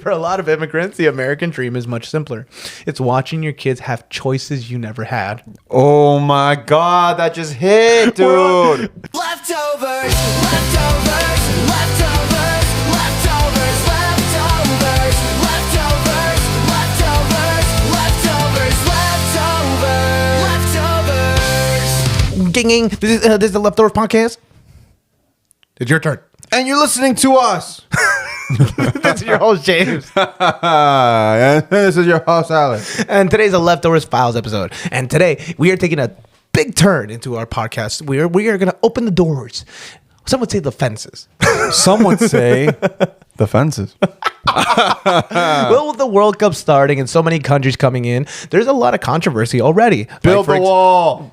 For a lot of immigrants, the American dream is much simpler. It's watching your kids have choices you never had. Oh my God, that just hit, dude. Leftovers, leftovers, leftovers, leftovers, leftovers, leftovers, leftovers, leftovers, leftovers. Ding. This is the Leftovers Podcast. It's your turn. And you're listening to us. This is your host, James. And this is your host, Alex. And today's a Leftovers Files episode. And today we are taking a big turn into our podcast. We are going to open the doors. Some would say the fences. Some would say the fences. Well, with the World Cup starting and so many countries coming in, there's a lot of controversy already. Build the wall.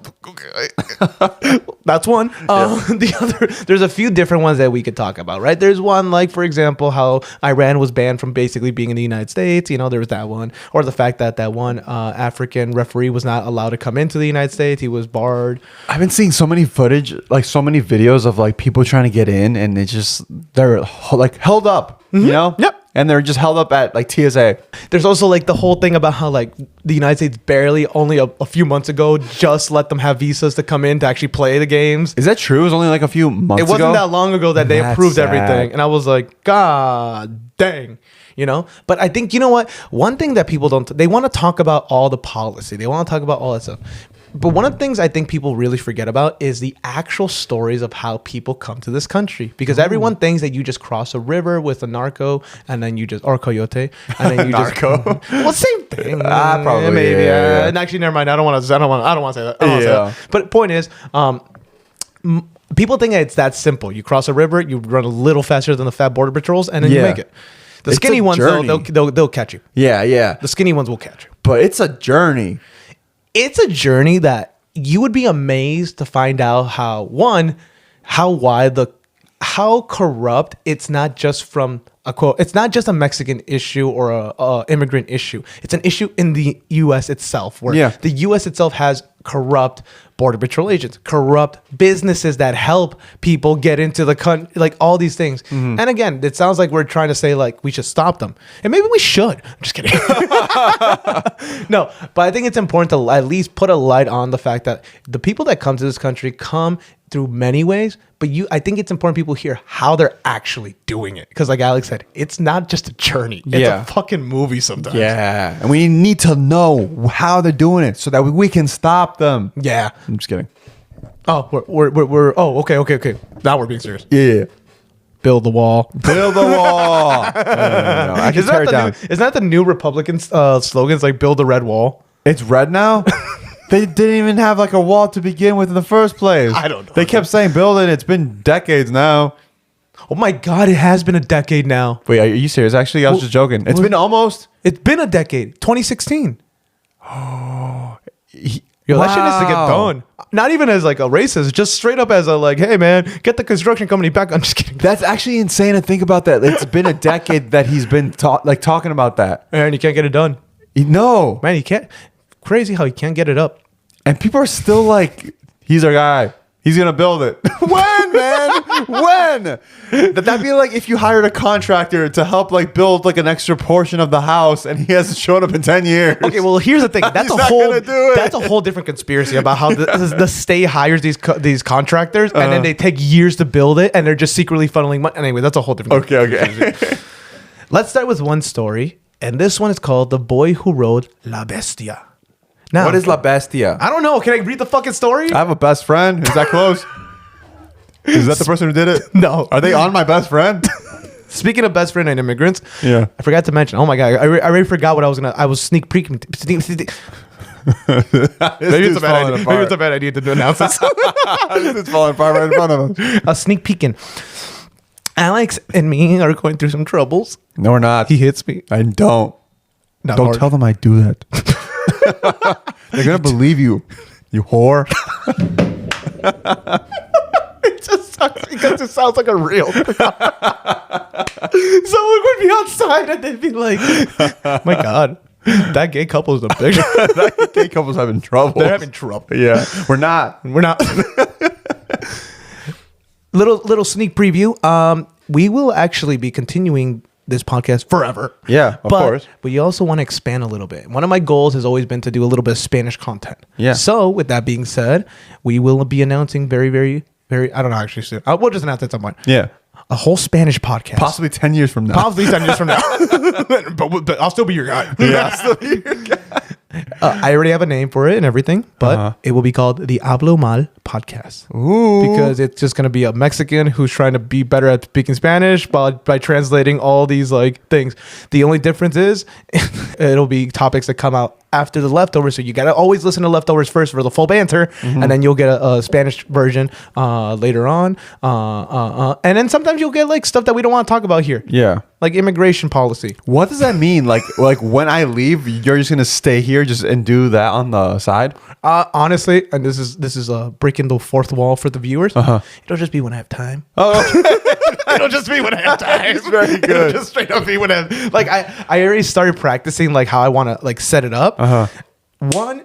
That's one. The other, there's a few different ones that we could talk about, right? There's one, like, for example, how Iran was banned from basically being in the United States. You know, there was that one. Or the fact that that one African referee was not allowed to come into the United States. He was barred. I've been seeing so many footage, like so many videos of like people trying to get in, and they're like held up, you know? Yep. And they're just held up at like TSA. There's also like the whole thing about how like the United States barely only a few months ago just let them have visas to come in to actually play the games. Is that true? It was only like a few months ago? It wasn't that long ago that they That's approved sad. everything. And I was like, God dang. You know? But I think, you know what? One thing that people don't, they want to talk about all the policy. They want to talk about all that stuff. But one of the things I think people really forget about is the actual stories of how people come to this country. Because everyone thinks that you just cross a river with a narco and then you just, or a coyote, and then you Narco? just, well, same thing. Probably, maybe. yeah. And actually, never mind. I don't want to say that. I don't want to say that. But point is, people think that it's that simple. You cross a river, you run a little faster than the fat border patrols, and then you make it. The It's skinny a ones, though, journey. they'll catch you. Yeah. The skinny ones will catch you. But it's a journey. It's a journey that you would be amazed to find out how corrupt it's not just from a quote. It's not just a Mexican issue or a immigrant issue. It's an issue in the U.S. itself, where the U.S. itself has corrupt border patrol agents, corrupt businesses that help people get into the country, like all these things. And again, it sounds like we're trying to say like we should stop them, and maybe we should. I'm just kidding. No, but I think it's important to at least put a light on the fact that the people that come to this country come through many ways, but I think it's important people hear how they're actually doing it. Because like Alex said, it's not just a journey. It's a fucking movie sometimes. Yeah. And we need to know how they're doing it so that we can stop them. Yeah. I'm just kidding. Oh, we're okay. Now we're being serious. Yeah. Build the wall. Build the wall. I can tear it down. Isn't that the new Republican slogans, like build the red wall? It's red now? They didn't even have like a wall to begin with in the first place. I don't know. They kept saying build it. It's been decades now. Oh my God, it has been a decade now. Wait, are you serious? Actually, I was just joking. It's been almost. It's been a decade. 2016. Yo, that shit needs to get done. Not even as like a racist, just straight up as a like, hey man, get the construction company back. I'm just kidding. That's actually insane to think about that. It's been a decade that he's been talking about that. And you can't get it done. No. Man, you can't. Crazy how you can't get it up. And people are still like, he's our guy. He's going to build it. When, man? When? That'd be like if you hired a contractor to help like build like an extra portion of the house and he hasn't shown up in 10 years. Okay, well, here's the thing. That's He's not gonna do it. That's a whole different conspiracy about how the state hires these contractors and then they take years to build it and they're just secretly funneling money. Anyway, that's a whole different Okay. Let's start with one story, and this one is called The Boy Who Rode La Bestia. Now, What is La Bestia? I don't know. Can I read the fucking story? I have a best friend. Is that close? Is that the person who did it? No. Are they on my best friend? Speaking of best friend and immigrants, Yeah. I forgot to mention. Oh my God, I already forgot what I was gonna. I was sneak peeking. Maybe it's a bad idea. Maybe it's a bad idea to announce this. It's falling apart right in front of us. A sneak peeking. Alex and me are going through some troubles. No, we're not. He hits me. I don't. Not Don't hard. tell them I do that. They're gonna believe you, you whore. It just sucks because it sounds like a real. Someone would be outside and they'd be like, "My God, that gay couple is a big." That gay couple's having trouble. They're having trouble. Yeah, we're not. We're not. little sneak preview. We will actually be continuing this podcast forever. Yeah, of course. But you also want to expand a little bit. One of my goals has always been to do a little bit of Spanish content. Yeah. So with that being said, we will be announcing very, very, very, I don't know, actually soon. We'll just announce it at some point. Yeah. A whole Spanish podcast. Possibly 10 years from now. Probably 10 years from now. but I'll still be your guy. Yeah, I'll still be your guy. I already have a name for it and everything, but it will be called the Hablo Mal Podcast. Ooh. Because it's just going to be a Mexican who's trying to be better at speaking Spanish by translating all these like things. The only difference is it'll be topics that come out after the leftovers. So you got to always listen to leftovers first for the full banter, and then you'll get a Spanish version later on. And then sometimes you'll get like stuff that we don't want to talk about here. Yeah. Like immigration policy. What does that mean? Like when I leave, you're just gonna stay here and do that on the side? Honestly, and this is breaking the fourth wall for the viewers. It'll just be when I have time. Oh, It'll just be when I have time. It's very good. It'll just straight up be when I have, like I already started practicing like how I want to like set it up. One,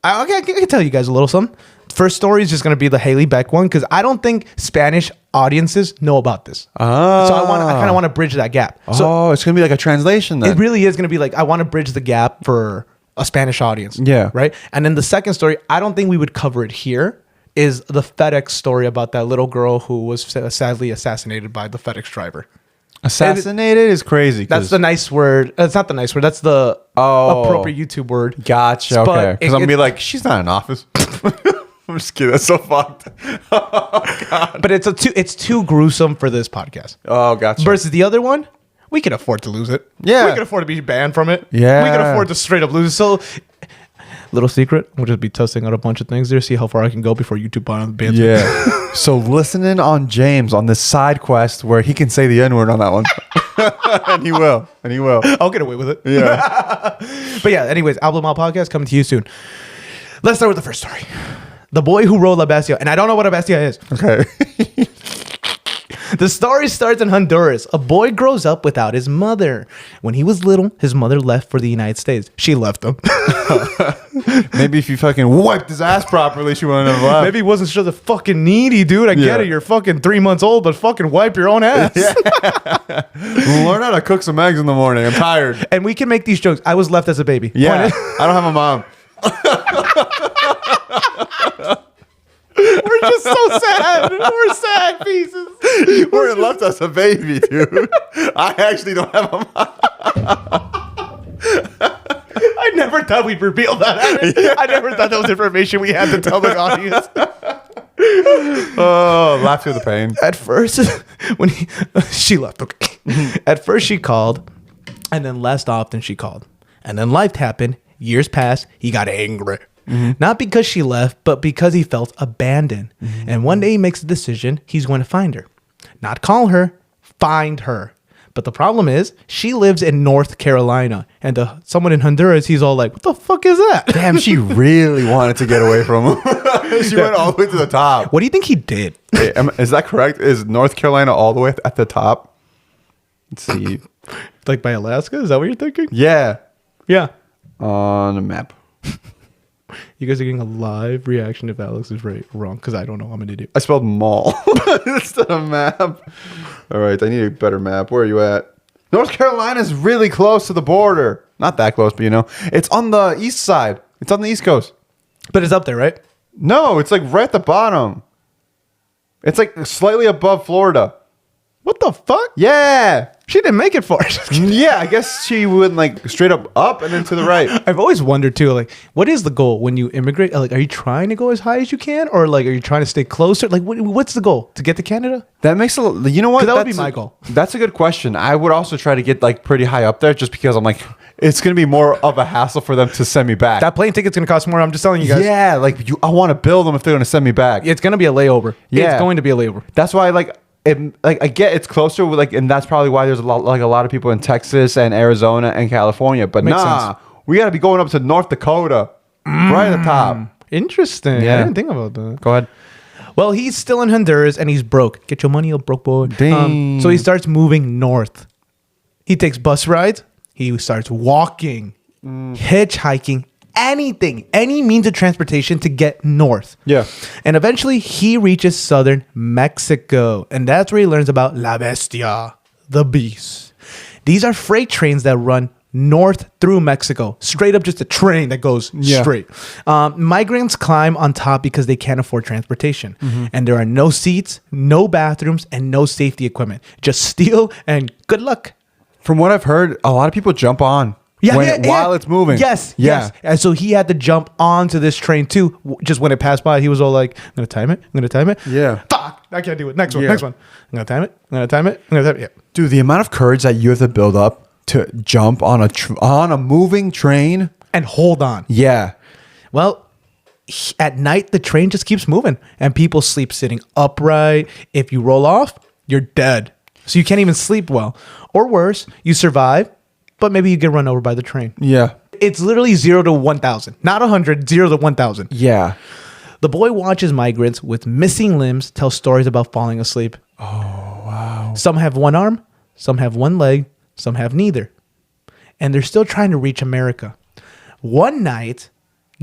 I can tell you guys a little something. First story is just going to be the Haley Beck one because I don't think Spanish audiences know about this. So I kind of want to bridge that gap. So it's gonna be like a translation then. it really is going to be like I want to bridge the gap for a Spanish audience. Yeah. Right. And then the second story, I don't think we would cover it here, is the FedEx story about that little girl who was sadly assassinated by the FedEx driver. Assassinated is crazy. That's the nice word. It's not the nice word. That's the appropriate YouTube word. Gotcha. But Okay. Because I'm gonna be like, she's not in office. I'm just kidding. That's so fucked. Oh god. But it's too gruesome for this podcast. Oh, gotcha. Versus the other one, we can afford to lose it. Yeah. We can afford to be banned from it. Yeah. We can afford to straight up lose it. So, little secret, we'll just be testing out a bunch of things there, see how far I can go before YouTube bans me. Yeah. So listening on James on this side quest where he can say the N-word on that one. And he will. I'll get away with it. Yeah. But yeah, anyways, Album Mal Podcast coming to you soon. Let's start with the first story. The boy who rode La Bestia. And I don't know what a bestia is. Okay. The story starts in Honduras. A boy grows up without his mother. When he was little, his mother left for the United States. She left him. Maybe if you fucking wiped his ass properly, she wouldn't have left. Maybe he wasn't just a fucking needy, dude. I get it. You're fucking 3 months old, but fucking wipe your own ass. Learn how to cook some eggs in the morning. I'm tired. And we can make these jokes. I was left as a baby. Yeah. I don't have a mom. We're just so sad. We're sad pieces. You weren't left as a baby, dude. I actually don't have a mom. I never thought we'd reveal that. I never thought that was information we had to tell the audience. Oh, laugh through the pain. At first, when she left, okay. At first she called, and then less often she called. And then life happened. Years passed. He got angry. Not because she left, but because he felt abandoned. And one day he makes a decision. He's going to find her. Not call her, find her. But the problem is, she lives in North Carolina. And someone in Honduras, he's all like, what the fuck is that? Damn, she really wanted to get away from him. She went all the way to the top. What do you think he did? Wait, is that correct? Is North Carolina all the way at the top? Let's see. Like by Alaska? Is that what you're thinking? Yeah. Yeah. On a map. You guys are getting a live reaction if Alex is right or wrong, because I don't know. I'm an idiot. I spelled mall instead of map. All right, I need a better map. Where are you at? North Carolina is really close to the border. Not that close, but you know. It's on the east side. It's on the east coast. But it's up there, right? No, it's like right at the bottom. It's like slightly above Florida. What the fuck? Yeah. She didn't make it far. Yeah, I guess she went like straight up and then to the right. I've always wondered too, like, what is the goal when you immigrate? Like, are you trying to go as high as you can, or like, are you trying to stay closer? Like, what's the goal? To get to Canada? That makes you know what? That would be my goal. That's a good question. I would also try to get like pretty high up there, just because I'm like, it's gonna be more of a hassle for them to send me back. That plane ticket's gonna cost more. I'm just telling you guys. Yeah, like I want to bill them if they're gonna send me back. It's gonna be a layover. Yeah. It's going to be a layover. That's why I get it's closer, like, and that's probably why there's a lot of people in Texas and Arizona and California. But Makes sense. We got to be going up to North Dakota, right at the top. Interesting. Yeah. I didn't think about that. Go ahead. Well, he's still in Honduras and he's broke. Get your money up, broke boy. Dang. So he starts moving north. He takes bus rides. He starts walking, hitchhiking, anything, any means of transportation to get north. Yeah. And eventually he reaches southern Mexico. And that's where he learns about La Bestia, the beast. These are freight trains that run north through Mexico, straight up, just a train that goes straight. Migrants climb on top because they can't afford transportation, and there are no seats, no bathrooms, and no safety equipment. Just steel and good luck. From what I've heard, a lot of people jump on while it's moving. Yes. And so he had to jump onto this train too. Just when it passed by, he was all like, "I'm gonna time it. Yeah. Fuck, I can't do it. Next one. I'm gonna time it. Yeah. Dude, the amount of courage that you have to build up to jump on a moving train And hold on. Yeah. Well, at night, the train just keeps moving and people sleep sitting upright. If you roll off, you're dead. So you can't even sleep well. Or worse, you survive, but maybe you get run over by the train. Yeah. It's literally 0 to 1,000. Not 100, 0 to 1,000. Yeah. The boy watches migrants with missing limbs tell stories about falling asleep. Oh, wow. Some have one arm, some have one leg, some have neither. And they're still trying to reach America. One night,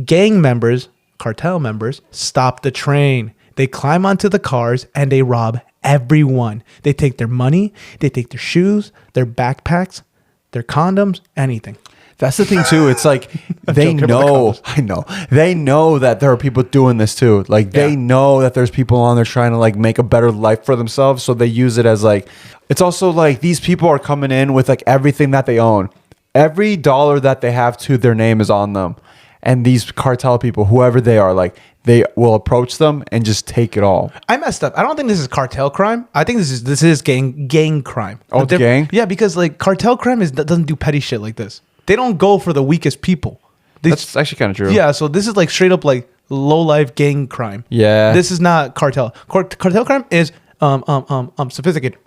gang members, cartel members, stop the train. They climb onto the cars and they rob everyone. They take their money, they take their shoes, their backpacks, their condoms, anything. That's the thing too. It's like they know. I know. They know that there are people doing this too. Like they know that there's people on there trying to like make a better life for themselves. So they use it as like. It's also like these people are coming in with like everything that they own. Every dollar that they have to their name is on them. And these cartel people, whoever they are, like they will approach them and just take it all. I messed up. I don't think this is cartel crime. I think this is gang crime. Oh, it's gang? Yeah, because like cartel crime doesn't do petty shit like this. They don't go for the weakest people. That's actually kind of true. Yeah, so this is like straight up like low life gang crime. Yeah. This is not cartel. Cartel crime is sophisticated.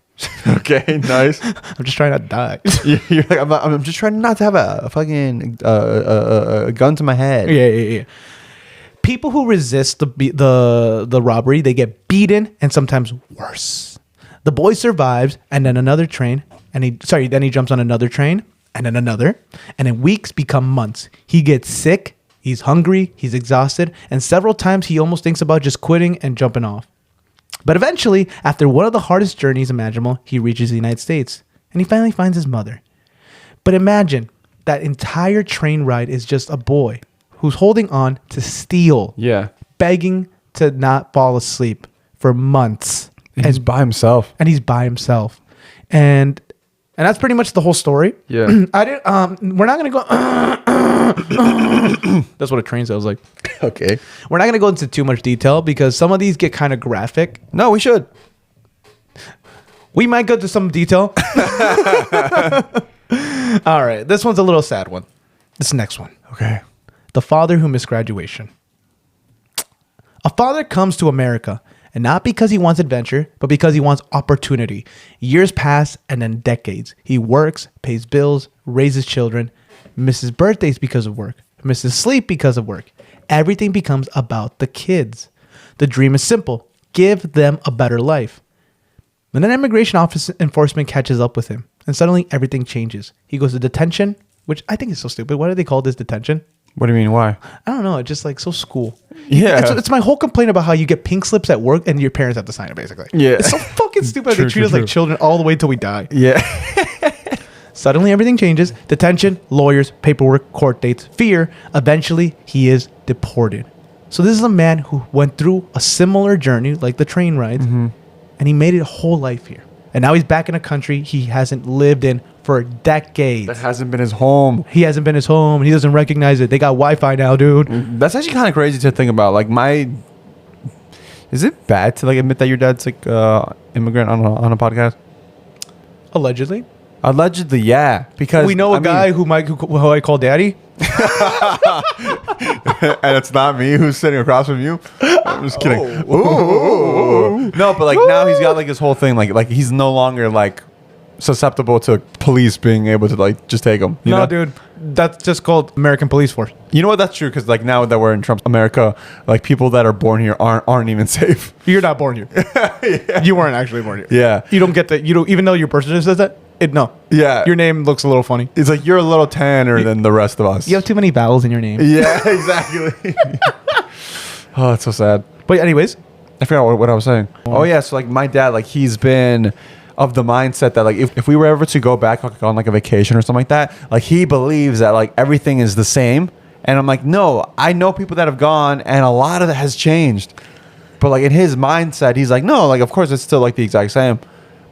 Okay, nice. I'm just trying not to die. You're like, I'm just trying not to have a fucking a gun to my head. Yeah. People who resist the robbery, they get beaten and sometimes worse. The boy survives, and then another train, then he jumps on another train, and then another, and then weeks become months. He gets sick, he's hungry, he's exhausted, and several times he almost thinks about just quitting and jumping off. But eventually, after one of the hardest journeys imaginable, he reaches the United States, and he finally finds his mother. But imagine that entire train ride is just a boy who's holding on to steel, begging to not fall asleep for months. And he's by himself. And that's pretty much the whole story. Yeah. We're not gonna go. That's what a train sounds like. Okay. We're not gonna go into too much detail because some of these get kind of graphic. No, we should. We might go into some detail. All right, this one's a little sad one. This next one. Okay. The father who missed graduation. A father comes to America, and not because he wants adventure, but because he wants opportunity. Years pass, and then decades. He works, pays bills, raises children, misses birthdays because of work, misses sleep because of work. Everything becomes about the kids. The dream is simple. Give them a better life. Then an immigration office enforcement catches up with him, and suddenly everything changes. He goes to detention, which I think is so stupid. Why do they call this detention? What do you mean? Why? I don't know. It's just like so school. Yeah. It's my whole complaint about how you get pink slips at work and your parents have to sign it, basically. Yeah. It's so fucking stupid. They treat us like children all the way till we die. Yeah. Suddenly everything changes. Detention, lawyers, paperwork, court dates, fear. Eventually he is deported. So this is a man who went through a similar journey like the train rides, and he made it a whole life here. And now he's back in a country he hasn't lived in for decades. That hasn't been his home. He hasn't been his home, and he doesn't recognize it. They got Wi-Fi now, dude. That's actually kind of crazy to think about. Like is it bad to like admit that your dad's like immigrant on a podcast? Allegedly. Allegedly, yeah. Because we know a guy who I call daddy. And it's not me who's sitting across from you. I'm just kidding. Ooh. No, but like now he's got like his whole thing. Like he's no longer like susceptible to police being able to like just take him. You know? Dude, that's just called American police force. You know what? That's true because like now that we're in Trump's America, like people that are born here aren't even safe. You're not born here. Yeah. You weren't actually born here. Yeah. You don't get that. You don't, even though your birth certificate says that. No. Yeah. Your name looks a little funny. It's like you're a little tanner than the rest of us. You have too many vowels in your name. Yeah, exactly. Oh, it's so sad. But anyways, I forgot what I was saying. Oh yeah, so like my dad, like he's been of the mindset that like if we were ever to go back like, on like a vacation or something like that, like he believes that like everything is the same. And I'm like, no, I know people that have gone and a lot of it has changed. But like in his mindset, he's like, no, like of course it's still like the exact same.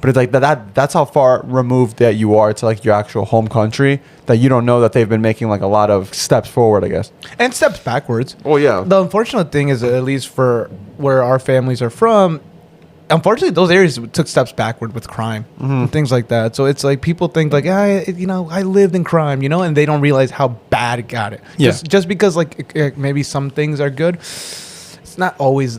But it's like that's how far removed that you are to like your actual home country that you don't know that they've been making like a lot of steps forward, I guess. And steps backwards. Oh yeah. The unfortunate thing is, at least for where our families are from, unfortunately those areas took steps backward with crime and things like that. So it's like people think like, I lived in crime, and they don't realize how bad it got it. Yeah. Just because like maybe some things are good, it's not always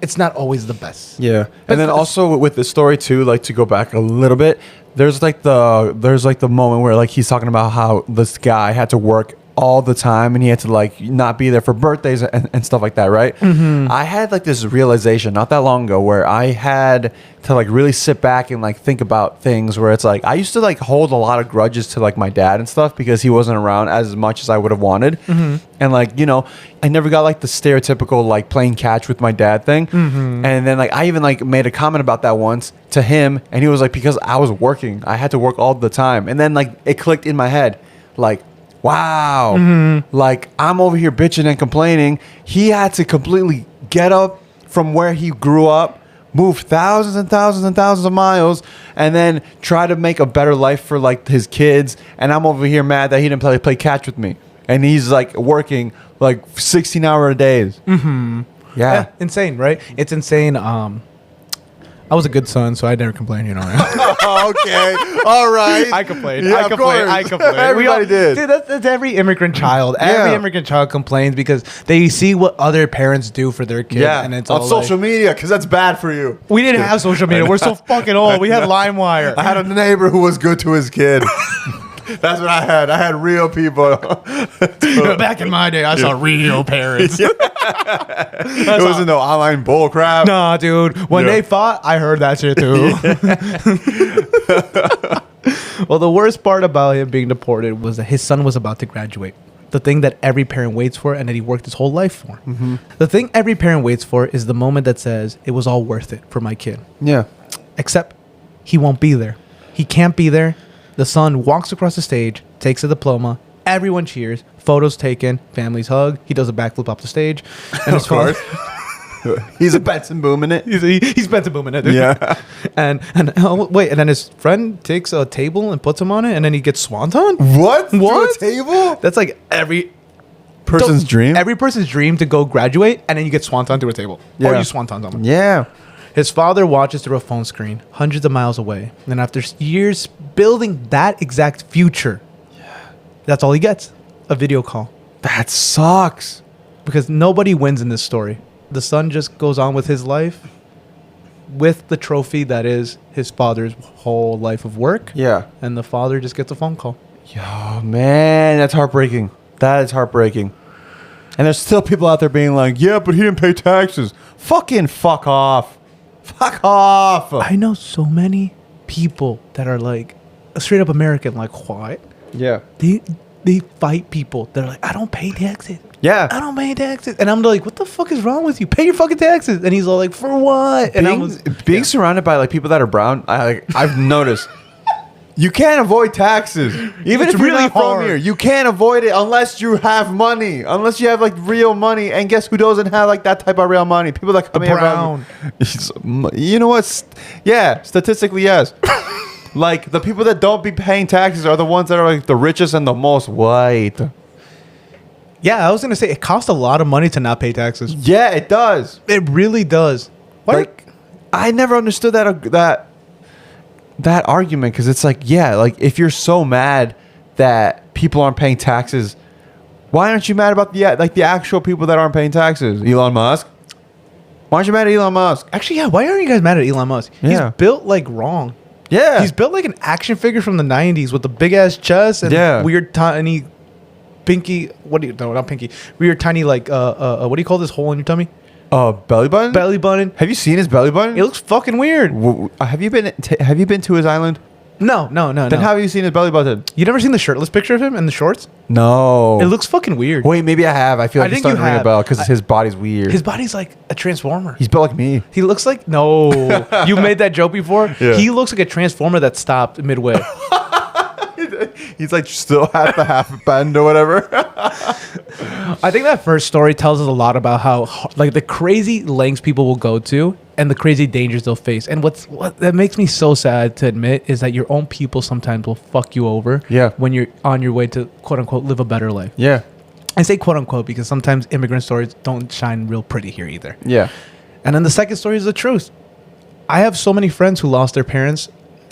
the best. Yeah. And then also with the story too, like to go back a little bit, there's like the moment where like he's talking about how this guy had to work all the time and he had to like not be there for birthdays and stuff like that, right? I had like this realization not that long ago where I had to like really sit back and like think about things where it's like I used to like hold a lot of grudges to like my dad and stuff because he wasn't around as much as I would have wanted. And like, I never got like the stereotypical like playing catch with my dad thing. And then like I even like made a comment about that once to him and he was like, because I was working, I had to work all the time. And then like it clicked in my head like, wow, like I'm over here bitching and complaining. He had to completely get up from where he grew up, move thousands and thousands and thousands of miles, and then try to make a better life for like his kids. And I'm over here mad that he didn't play catch with me. And he's like working like 16-hour days. Yeah, insane, right? It's insane. I was a good son, so I never complained, Okay, all right. I complained. Yeah, I complained. Everybody did. Dude, that's every immigrant child. Every immigrant child complains because they see what other parents do for their kid. Yeah, and it's on all social media, because that's bad for you. We didn't have social media. We're so fucking old. We had LimeWire. I had a neighbor who was good to his kid. That's what I had. I had real people. Back in my day, I saw real parents. It wasn't no online bull crap. Nah, dude. When they fought, I heard that shit too. Well, the worst part about him being deported was that his son was about to graduate. The thing that every parent waits for and that he worked his whole life for. The thing every parent waits for is the moment that says, it was all worth it for my kid. Yeah. Except he won't be there. He can't be there. The son walks across the stage, takes a diploma. Everyone cheers. Photos taken. Families hug. He does a backflip off the stage. And Of course. He's a Benson boom in it. He's Benson boom in it. Dude. Yeah. And then his friend takes a table and puts him on it, and then he gets swanton. What? To a table? That's like every person's dream. Every person's dream to go graduate, and then you get swanton to a table. Yeah. Or you swanton someone. Yeah. His father watches through a phone screen, hundreds of miles away. And after years building that exact future, that's all he gets, a video call. That sucks. Because nobody wins in this story. The son just goes on with his life with the trophy that is his father's whole life of work. Yeah. And the father just gets a phone call. Yo, man, that's heartbreaking. That is heartbreaking. And there's still people out there being like, yeah, but he didn't pay taxes. Fucking fuck off. Fuck off. I know so many people that are like a straight up American, like what? Yeah. They fight people. They're like, I don't pay taxes. Yeah. I don't pay taxes. And I'm like, what the fuck is wrong with you? Pay your fucking taxes. And he's all like, for what? And being surrounded by like people that are brown, I've noticed. You can't avoid taxes. Even It's if you're really not from hard. here, you can't avoid it unless you have money. Unless you have like real money. And guess who doesn't have like that type of real money? People that come here brown. You know what? Yeah, statistically, yes. Like the people that don't be paying taxes are the ones that are like the richest and the most white. Yeah, I was gonna say it costs a lot of money to not pay taxes. Yeah, it does. It really does. Why? Like, I never understood that argument, because it's like, yeah, like if you're so mad that people aren't paying taxes, why aren't you mad about the actual people that aren't paying taxes? Elon Musk. Why aren't you mad at Elon Musk? Actually, yeah. Why aren't you guys mad at Elon Musk? Yeah. He's built like wrong. Yeah. He's built like an action figure from the 90s with the big ass chest and weird tiny pinky. Not pinky. Weird tiny like what do you call this hole in your tummy? Belly button. Belly button. Have you seen his belly button? It looks fucking weird. Have you been to his island? No. Then how have you seen his belly button? You never seen the shirtless picture of him in the shorts? No. It looks fucking weird. Wait, maybe I have. I feel like I it's think you starting to ring a have. bell because his body's weird. His body's like a transformer. He's built like me. He looks like you made that joke before. Yeah. He looks like a transformer that stopped midway. He's like still at the half bend or whatever. I think that first story tells us a lot about how like the crazy lengths people will go to and the crazy dangers they'll face. And what that makes me so sad to admit is that your own people sometimes will fuck you over. Yeah. When you're on your way to quote unquote live a better life. Yeah. I say quote unquote because sometimes immigrant stories don't shine real pretty here either. Yeah. And then the second story is the truth. I have so many friends who lost their parents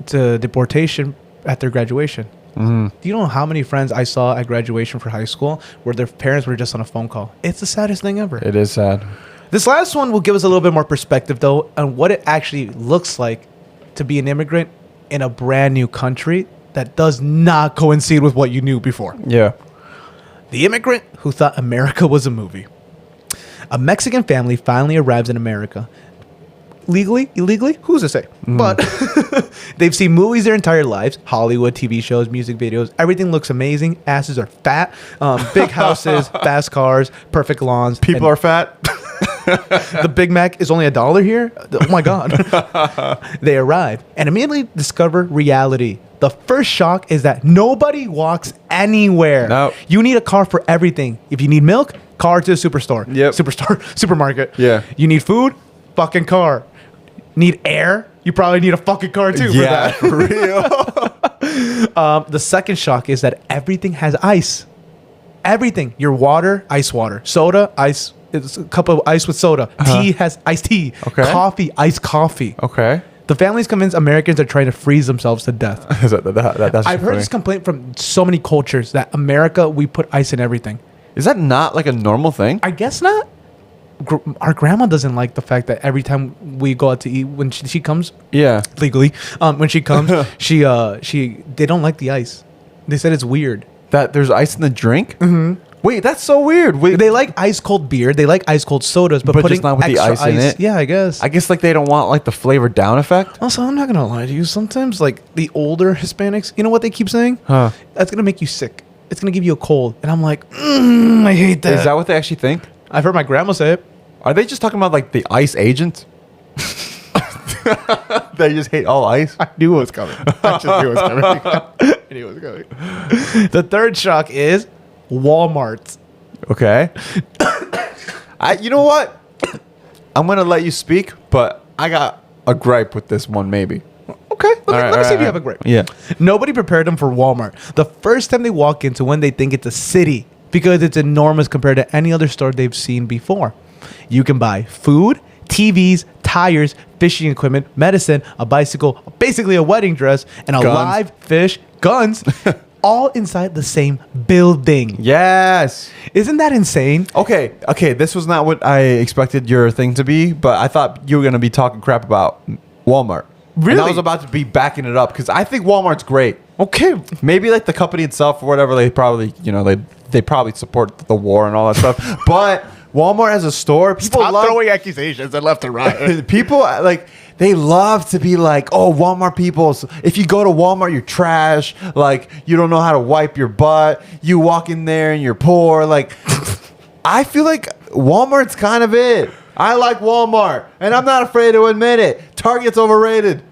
to deportation at their graduation. Do you know how many friends I saw at graduation for high school where their parents were just on a phone call? It's the saddest thing ever. It is sad. This last one will give us a little bit more perspective, though, on what it actually looks like to be an immigrant in a brand new country that does not coincide with what you knew before. Yeah. The immigrant who thought America was a movie. A Mexican family finally arrives in America. Legally, illegally, who's to say? But they've seen movies their entire lives, Hollywood, TV shows, music videos. Everything looks amazing. Asses are fat. Big houses, fast cars, perfect lawns. People are fat. The Big Mac is only $1 here. Oh my God. They arrive and immediately discover reality. The first shock is that nobody walks anywhere. No. You need a car for everything. If you need milk, car to the superstore. Yep. Supermarket. Yeah. You need food, fucking car. Need air? You probably need a fucking car too Yeah, for that. for real. The second shock is that everything has ice. Everything. Your water, ice water. Soda, ice. It's a cup of ice with soda. Tea has iced tea. Okay. Coffee, iced coffee. Okay. The family's convinced Americans are trying to freeze themselves to death. That's I've heard this complaint from so many cultures that America, we put ice in everything. Is that not like a normal thing? I guess not. Our grandma doesn't like the fact that every time we go out to eat, when she comes, Yeah. legally, when she comes, they don't like the ice. They said it's weird. That there's ice in the drink? Mm-hmm. Wait, that's so weird. Wait, They like ice cold beer. They like ice cold sodas, but But putting just not with the extra ice in it? Yeah, I guess. I guess like they don't want like the flavor down effect. Also, I'm not gonna lie to you. Sometimes, like the older Hispanics, you know what they keep saying? Huh. That's gonna make you sick. It's gonna give you a cold. And I'm like, I hate that. Is that what they actually think? I've heard my grandma say it. Are they just talking about like the ice agent? They just hate all ice. I knew it was coming. I just knew it was coming. I knew it was coming. The third shock is Walmart. Okay. You know what? I'm gonna let you speak, but I got a gripe with this one. Maybe. Okay, let me see if you right. have a gripe. Yeah. Nobody prepared them for Walmart. The first time they walk into one, they think it's a city because it's enormous compared to any other store they've seen before. You can buy food, TVs, tires, fishing equipment, medicine, a bicycle, basically a wedding dress, and a Guns. live fish, guns, all inside the same building. Yes. Isn't that insane? Okay. This was not what I expected your thing to be, but I thought you were gonna be talking crap about Walmart. Really? And I was about to be backing it up because I think Walmart's great. Okay. Maybe like the company itself or whatever, they probably, they probably support the war and all that stuff. But Walmart as a store, people love throwing accusations and left and right. people like they love to be like, oh, Walmart people. If you go to Walmart, you're trash. Like you don't know how to wipe your butt. You walk in there and you're poor. Like I feel like Walmart's kind of it. I like Walmart, and I'm not afraid to admit it. Target's overrated.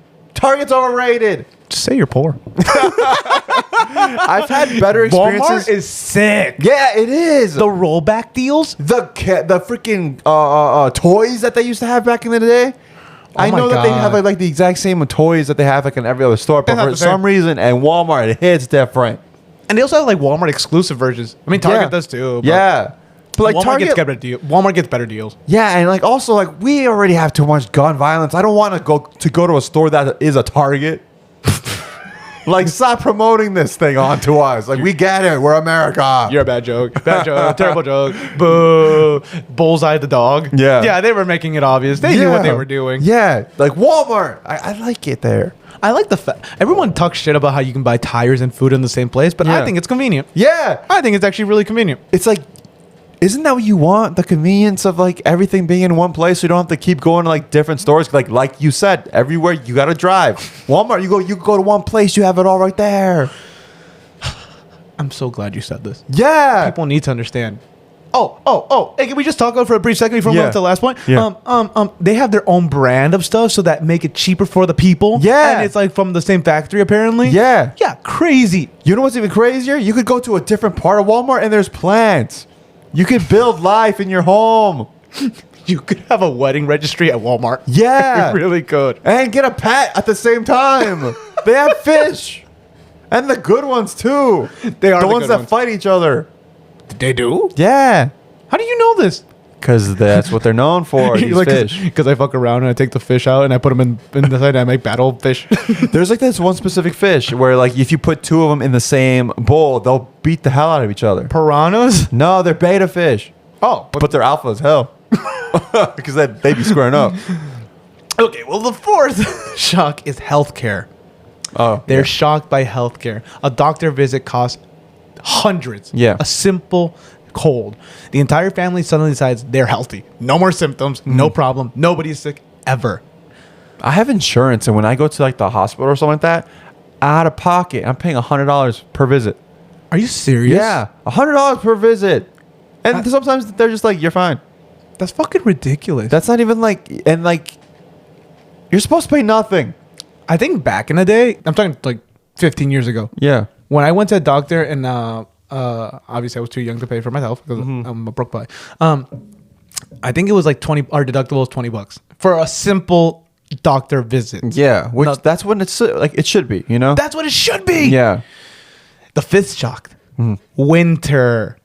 Just say you're poor. I've had better experiences. Walmart is sick. Yeah, it is. The rollback deals. The freaking toys that they used to have back in the day. I my know that they God. have like the exact same toys that they have like in every other store, but It's not for the same. some reason, at Walmart, it hits different. And they also have like Walmart exclusive versions. I mean, Target Yeah. does too. But Yeah, but like Walmart Target, gets better deals. Walmart gets better deals. yeah, and like also like we already have too much gun violence. I don't want to go to a store that is a Target. Like, stop promoting this thing onto us. Like, we get it. We're America. You're a bad joke. Bad joke. Terrible joke. Boo. Bullseye the dog. Yeah. Yeah, they were making it obvious. They knew what they were doing. Yeah, like Walmart. I like it there. I like the fact everyone talks shit about how you can buy tires and food in the same place, but I Yeah. think it's convenient. Yeah, I think it's actually really convenient. it's like Isn't that what you want? The convenience of like everything being in one place, so you don't have to keep going to like different stores. Like you said, everywhere you got to drive. Walmart, you go to one place, you have it all right there. I'm so glad you said this. Yeah. People need to understand. Oh. Hey, can we just talk about it for a brief second before we move on to the last point? Yeah. They have their own brand of stuff so that make it cheaper for the people. Yeah. And it's like from the same factory apparently. Yeah. Yeah, crazy. You know what's even crazier? You could go to a different part of Walmart and there's plants. You could build life in your home. You could have a wedding registry at Walmart. Yeah. You really could. And get a pet at the same time. They have fish. And the good ones too. They are the the ones good that ones. fight each other. They do? Yeah. How do you know this? Because that's what they're known for. These fish. Because I fuck around and I take the fish out and I put them in the side and I make battle fish. There's like this one specific fish where like if you put two of them in the same bowl, they'll beat the hell out of each other. Piranhas? No, they're beta fish. Oh. But they're alpha as hell. Because they be squaring up. Okay, well, the fourth shock is healthcare. Oh. They're shocked by healthcare. A doctor visit costs hundreds. Yeah. A simple cold. The entire family suddenly decides they're healthy. No more symptoms. No problem. Nobody's sick ever. I have insurance, and when I go to like the hospital or something like that, out of pocket, I'm paying $100 per visit. Are you serious? Yeah, $100 per visit. And sometimes they're just like, you're fine. That's fucking ridiculous. That's not even like, and like, you're supposed to pay nothing. I think back in the day, I'm talking like 15 years ago. Yeah. When I went to a doctor and obviously I was too young to pay for myself because I'm a broke boy. I think it was like 20. Our deductible was $20 for a simple doctor visit. Yeah, which No. that's when it's like it should be, you know? That's what it should be. Yeah. The fifth shock, winter.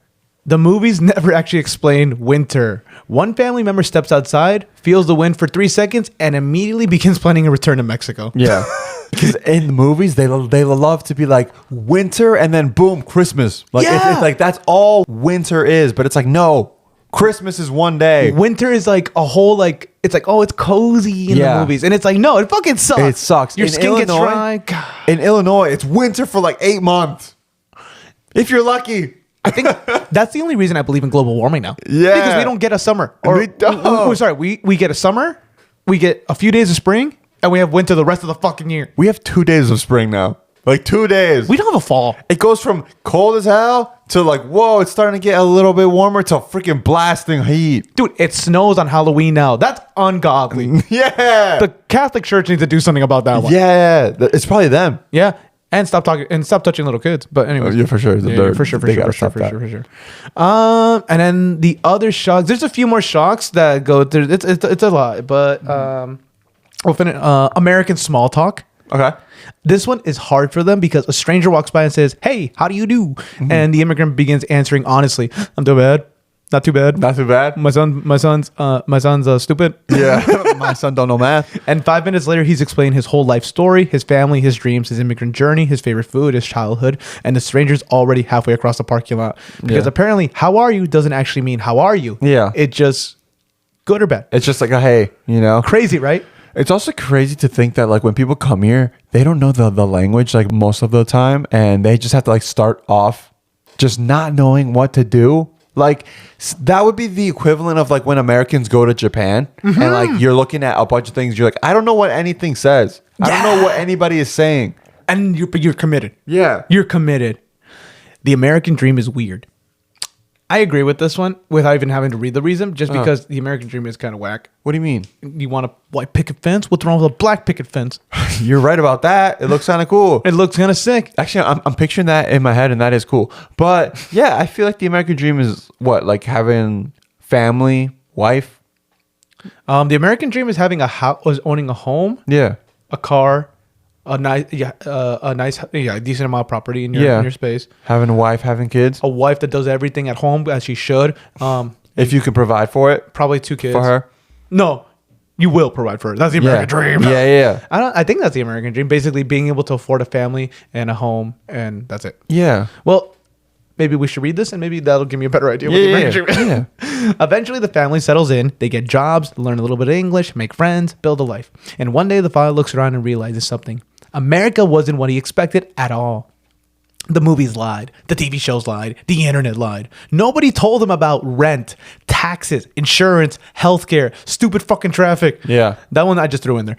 The movies never actually explain winter. One family member steps outside, feels the wind for 3 seconds, and immediately begins planning a return to Mexico. Yeah. Because in the movies, they love to be like winter and then boom, Christmas. Like it's like that's all winter is. But it's like, no, Christmas is one day. Winter is like a whole like it's like, oh, it's cozy in the movies, and it's like, no, it fucking sucks. It sucks. Your In skin gets Illinois- dry. God. In Illinois, it's winter for like 8 months. If you're lucky. I think that's the only reason I believe in global warming now. Yeah. Because we don't get a summer. We don't. Sorry, we get a summer, we get a few days of spring, and we have winter the rest of the fucking year. We have 2 days of spring now. Like 2 days. We don't have a fall. It goes from cold as hell to like, whoa, it's starting to get a little bit warmer to freaking blasting heat. Dude, it snows on Halloween now. That's ungodly. Yeah. The Catholic Church needs to do something about that one. Yeah. It's probably them. Yeah. And stop touching little kids. But anyway, Yeah, for sure. For sure. They gotta stop that. And then the other shocks. There's a few more shocks that go through. It's a lot, but we'll finish. American small talk. Okay. This one is hard for them because a stranger walks by and says, "Hey, how do you do?" And the immigrant begins answering honestly, "I'm too bad, not too bad, Not too bad. my son's stupid." Yeah. My son don't know math. And 5 minutes later, he's explained his whole life story, his family, his dreams, his immigrant journey, his favorite food, his childhood, and the stranger's already halfway across the parking lot. Because Yeah. apparently, "how are you" doesn't actually mean "how are you." Yeah. It just good or bad. It's just like a hey, you know? Crazy, right? It's also crazy to think that like when people come here, they don't know the language like most of the time, and they just have to like start off just not knowing what to do. Like that would be the equivalent of like when Americans go to Japan and like you're looking at a bunch of things, you're like, I don't know what anything says. I don't know what anybody is saying. And you're committed. Yeah. You're committed. The American dream is weird. I agree with this one without even having to read the reason, just because the American dream is kind of whack. What do you mean? You want a white picket fence? What's wrong with a black picket fence? You're right about that. It looks kind of cool. It looks kind of sick. Actually, I'm picturing that in my head, and that is cool. But yeah, I feel like the American dream is what, like having family, wife. The American dream is having a house, was owning a home, Yeah. a car, a nice, decent amount of property in your space. Having a wife, having kids. A wife that does everything at home as she should. If you can provide for it Probably 2 kids for her. No, you will provide for her. That's the American dream. Yeah. I think that's the American dream. Basically, being able to afford a family and a home, and that's it. Yeah. Well, maybe we should read this, and maybe that'll give me a better idea. What the American dream is. Eventually, the family settles in. They get jobs, learn a little bit of English, make friends, build a life. And one day, the father looks around and realizes something. America wasn't what he expected at all. The movies lied. The TV shows lied. The internet lied. Nobody told them about rent, taxes, insurance, healthcare, stupid fucking traffic. Yeah. That one I just threw in there.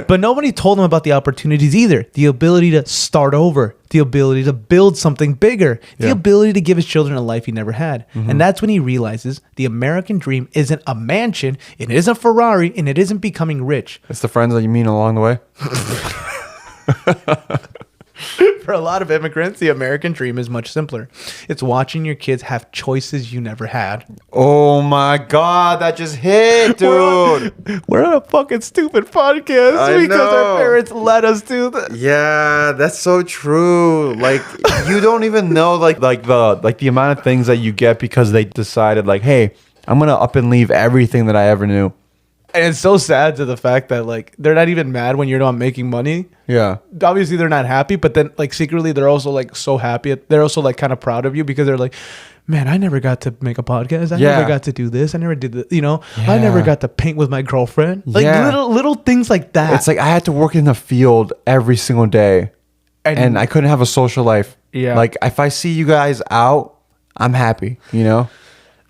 But nobody told them about the opportunities either. The ability to start over. The ability to build something bigger. The ability to give his children a life he never had. And that's when he realizes the American dream isn't a mansion, it isn't Ferrari, and it isn't becoming rich. It's the friends that you meet along the way. For a lot of immigrants, the American dream is much simpler. It's watching your kids have choices you never had. Oh my God, that just hit, dude. We're on a fucking stupid podcast because our parents let us do this. Yeah, that's so true. Like you don't even know like the amount of things that you get because they decided like, hey, I'm gonna up and leave everything that I ever knew. And it's so sad to the fact that like they're not even mad when you're not making money. Yeah. Obviously they're not happy, but then like secretly they're also like so happy. They're also like kind of proud of you because they're like, man, I never got to make a podcast. I never got to do this. I never did this. You know, I never got to paint with my girlfriend. Like little things like that. It's like I had to work in the field every single day and I couldn't have a social life. Yeah. Like if I see you guys out, I'm happy, you know?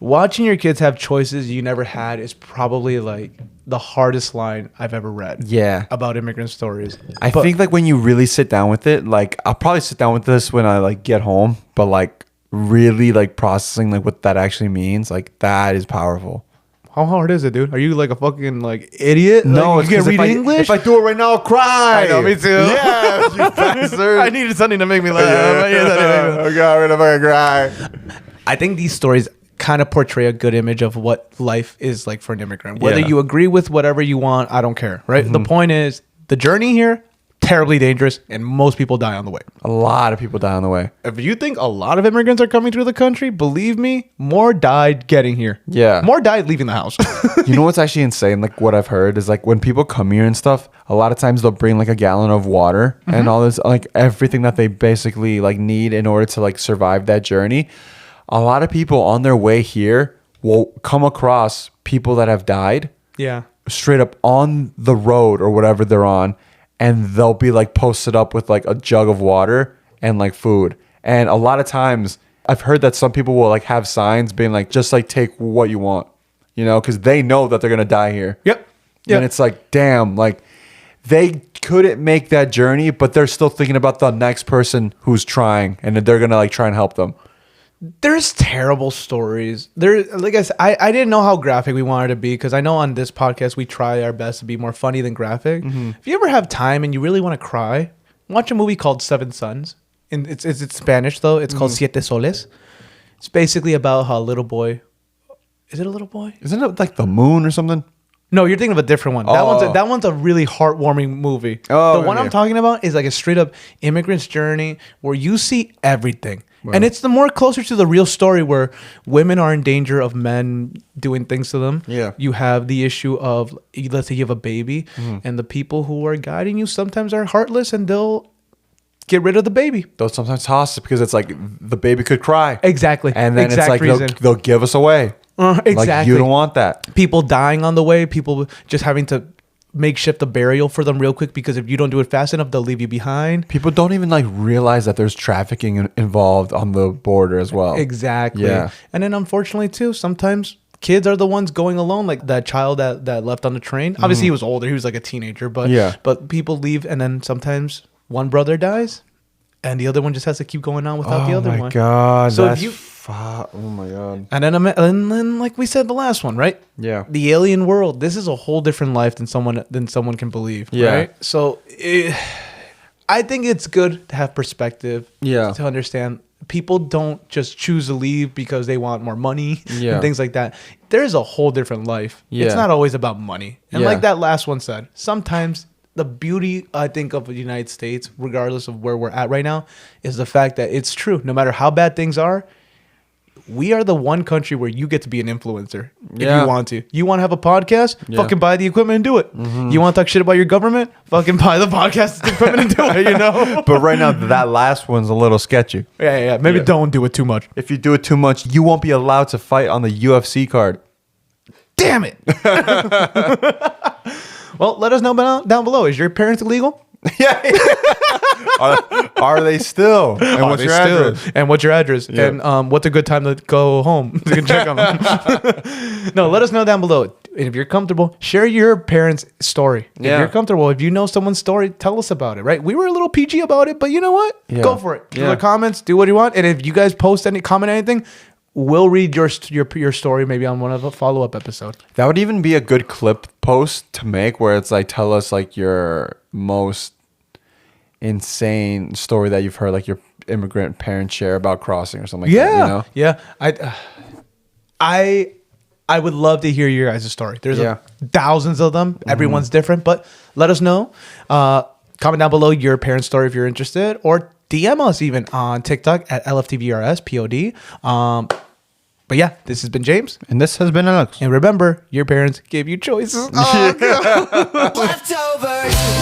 Watching your kids have choices you never had is probably like the hardest line I've ever read. Yeah. About immigrant stories. I think like when you really sit down with it, like I'll probably sit down with this when I like get home, but like really like processing like what that actually means, like that is powerful. How hard is it, dude? Are you like a fucking like idiot? No, like, you can't read English. If I do it right now, I'll cry. I know, me too. Yeah, you bastard. I needed something to make me laugh. Oh God, I'm gonna fucking cry. I think these stories kind of portray a good image of what life is like for an immigrant. Whether Yeah. you agree with whatever you want, I don't care, right? The point is, the journey here, terribly dangerous, and most people die on the way. A lot of people die on the way. If you think a lot of immigrants are coming through the country, believe me, more died getting here. Yeah. More died leaving the house. You know what's actually insane? Like what I've heard is like when people come here and stuff, a lot of times they'll bring like a gallon of water and all this, like everything that they basically like need in order to like survive that journey. A lot of people on their way here will come across people that have died Yeah. straight up on the road or whatever they're on, and they'll be like posted up with like a jug of water and like food. And a lot of times I've heard that some people will like have signs being like, just like take what you want, you know, because they know that they're gonna die here. Yep. And it's like, damn, like they couldn't make that journey, but they're still thinking about the next person who's trying, and they're gonna like try and help them. There's terrible stories. There, like I said, I didn't know how graphic we wanted to be because I know on this podcast we try our best to be more funny than graphic. If you ever have time and you really want to cry, watch a movie called Seven Sons. And it's Spanish though. It's called Siete Soles. It's basically about how a little boy. Is it a little boy? Isn't it like the moon or something? No, you're thinking of a different one. That one's a really heartwarming movie. Oh, the one I'm talking about is like a straight up immigrant's journey where you see everything. Wow. And it's the more closer to the real story where women are in danger of men doing things to them. Yeah. You have the issue of, let's say you have a baby and the people who are guiding you sometimes are heartless and they'll get rid of the baby. They'll sometimes toss it because it's like the baby could cry. Exactly. And then it's like they'll give us away. Exactly. Like you don't want that. People dying on the way, people just having to makeshift a burial for them real quick because if you don't do it fast enough, they'll leave you behind. People don't even like realize that there's trafficking involved on the border as well. Exactly. Yeah. And then unfortunately too, sometimes kids are the ones going alone, like that child that left on the train. Obviously he was older, he was like a teenager, but people leave and then sometimes one brother dies and the other one just has to keep going on without the other one. Oh my God. So that's if you oh my God. and then like we said the last one, right? Yeah. The alien world. This is a whole different life than someone can believe. Yeah. Right. So I think it's good to have perspective. Yeah. To understand people don't just choose to leave because they want more money Yeah. and things like that. There's a whole different life. Yeah. It's not always about money. And Yeah. like that last one said, sometimes the beauty, I think, of the United States, regardless of where we're at right now, is the fact that it's true. No matter how bad things are, we are the one country where you get to be an influencer if you want to. You want to have a podcast? Fucking buy the equipment and do it. You want to talk shit about your government? Fucking buy the podcast equipment and do it, you know? But right now, that last one's a little sketchy. Yeah. Maybe don't do it too much. If you do it too much, you won't be allowed to fight on the UFC card. Damn it. Well, let us know down below. Is your parents illegal? Yeah. Are they still? And Are what's they your still? address? And what's your address? Yeah. And what's a good time to go home? You can check on them. No, let us know down below. And if you're comfortable, share your parents' story. If Yeah. you're comfortable, if you know someone's story, tell us about it, right? We were a little PG about it, but you know what? Yeah. Go for it. Leave Yeah. the comments, do what you want. And if you guys post any, comment anything, we'll read your story maybe on one of the follow-up episodes. That would even be a good clip post to make where it's like, tell us like your most insane story that you've heard, like your immigrant parents share about crossing or something like that. You know? Yeah. I would love to hear your guys' story. There's thousands of them. Everyone's different, but let us know. Comment down below your parents' story if you're interested, or DM us even on TikTok at LFTVRSPOD. But yeah, this has been James. And this has been Alex. And remember, your parents gave you choices. Oh, God. Leftovers.